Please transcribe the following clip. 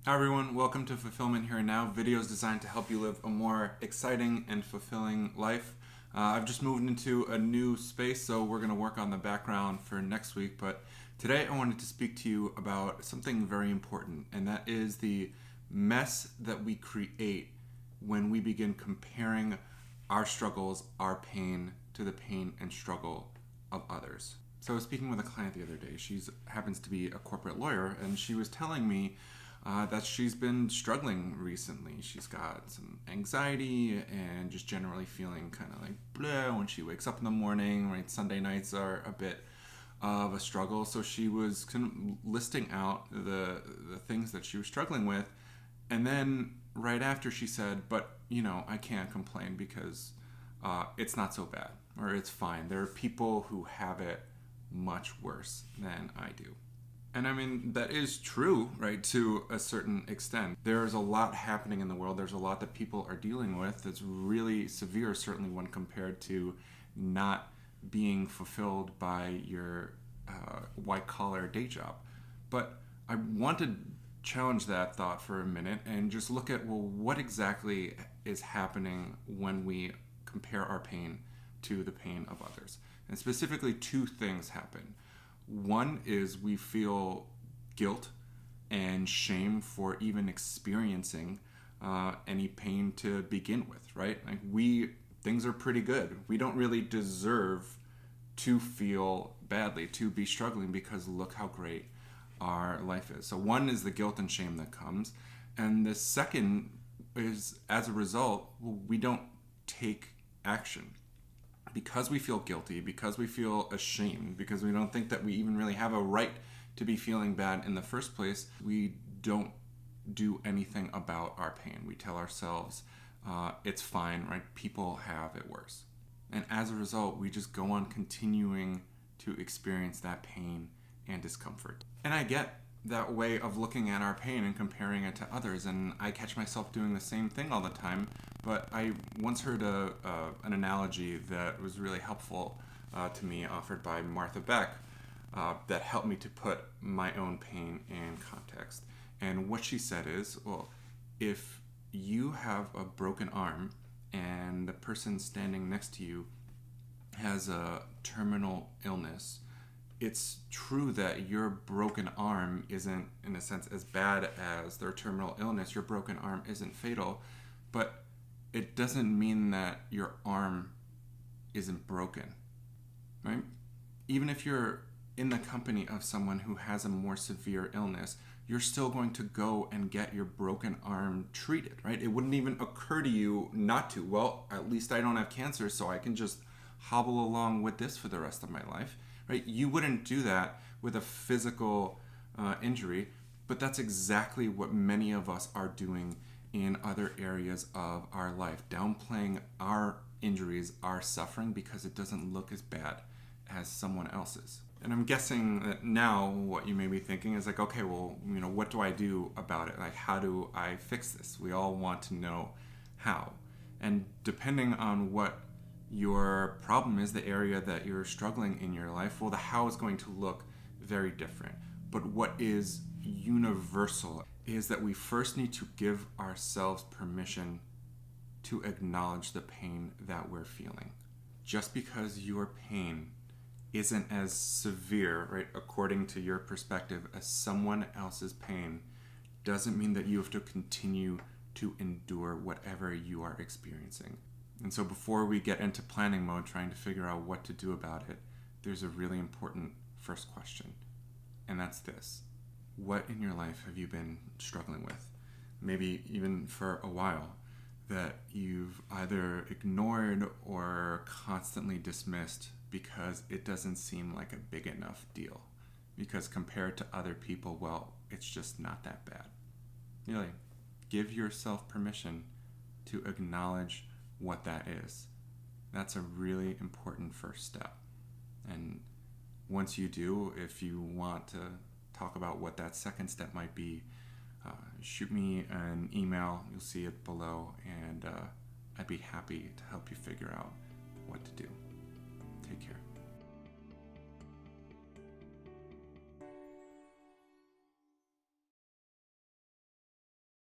Hi everyone, welcome to Fulfillment Here and Now, videos designed to help you live a more exciting and fulfilling life. I've just moved into a new space, so we're going to work on the background for next week, but today I wanted to speak to you about something very important, and that is the mess that we create when we begin comparing our struggles, our pain, to the pain and struggle of others. So I was speaking with a client the other day. She happens to be a corporate lawyer, and she was telling me that she's been struggling recently. She's got some anxiety and just generally feeling kind of like bleh when she wakes up in the morning, right? Sunday nights are a bit of a struggle. So she was kind of listing out the things that she was struggling with. And then right after she said, but I can't complain because it's not so bad, or it's fine. There are people who have it much worse than I do. And I mean, that is true, right, to a certain extent. There's a lot happening in the world. There's a lot that people are dealing with that's really severe, certainly when compared to not being fulfilled by your white-collar day job. But I want to challenge that thought for a minute and just look at, well, what exactly is happening when we compare our pain to the pain of others? And specifically, two things happen. One is we feel guilt and shame for even experiencing any pain to begin with, right? Like things are pretty good. We don't really deserve to feel badly, to be struggling, because look how great our life is. So one is the guilt and shame that comes. And the second is, as a result, we don't take action. Because we feel guilty, because we feel ashamed, because we don't think that we even really have a right to be feeling bad in the first place, we don't do anything about our pain. We tell ourselves it's fine, right? People have it worse. And as a result, we just go on continuing to experience that pain and discomfort. And I get that way of looking at our pain and comparing it to others, and I catch myself doing the same thing all the time. But I once heard an analogy that was really helpful to me, offered by Martha Beck, that helped me to put my own pain in context. And what she said is, well, if you have a broken arm and the person standing next to you has a terminal illness, it's true that your broken arm isn't, in a sense, as bad as their terminal illness. Your broken arm isn't fatal, but it doesn't mean that your arm isn't broken, right? Even if you're in the company of someone who has a more severe illness, you're still going to go and get your broken arm treated, right? It wouldn't even occur to you not to. Well, at least I don't have cancer, so I can just hobble along with this for the rest of my life, right? You wouldn't do that with a physical injury, but that's exactly what many of us are doing in other areas of our life, downplaying our injuries, our suffering, because it doesn't look as bad as someone else's. And I'm guessing that now what you may be thinking is like, okay, well, what do I do about it? Like, how do I fix this? We all want to know how. And depending on what your problem is, the area that you're struggling in your life, well, the how is going to look very different. But what is universal is that we first need to give ourselves permission to acknowledge the pain that we're feeling. Just because your pain isn't as severe, right, according to your perspective, as someone else's pain, doesn't mean that you have to continue to endure whatever you are experiencing. And so before we get into planning mode, trying to figure out what to do about it, there's a really important first question. And that's this. What in your life have you been struggling with? Maybe even for a while, that you've either ignored or constantly dismissed because it doesn't seem like a big enough deal. Because compared to other people, well, it's just not that bad. Really, give yourself permission to acknowledge what that is. That's a really important first step. And once you do, if you want to talk about what that second step might be, shoot me an email. You'll see it below, and I'd be happy to help you figure out what to do.